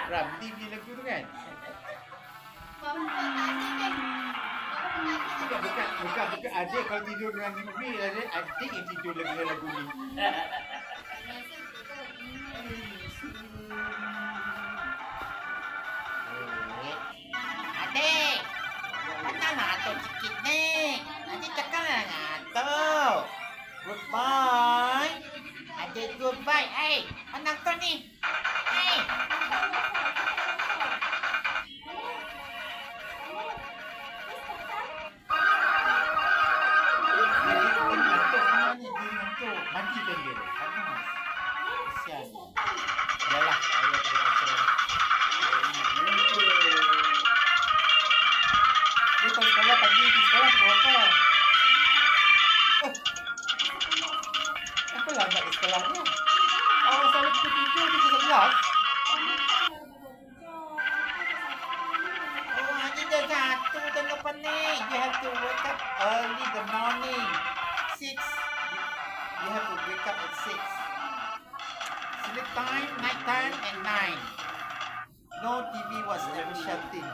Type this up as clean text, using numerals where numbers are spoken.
Ramli punya lagu tu kan? Bukan adik kalau tidur dengan Mimi, adik yang tidur dengan lagu ni. Adik, mana ngantuk sikit ni? Adik cakaplah ngantuk. Goodbye. Adik goodbye. Mana kau ni? Mati kan dia. Panas. Kesian. Yalah, ayah kena pasal. Dia kalau sekolah pagi pergi sekolah pukul berapa? Apa lambat ke sekolahnya? Awak selalu pukul 7, pukul 11? Oh, Haji dah jatuh tengah pening. You have to wake up early the morning. 6. You have to wake up at 6. Sleep time, night time, and 9. No TV was ever shut in.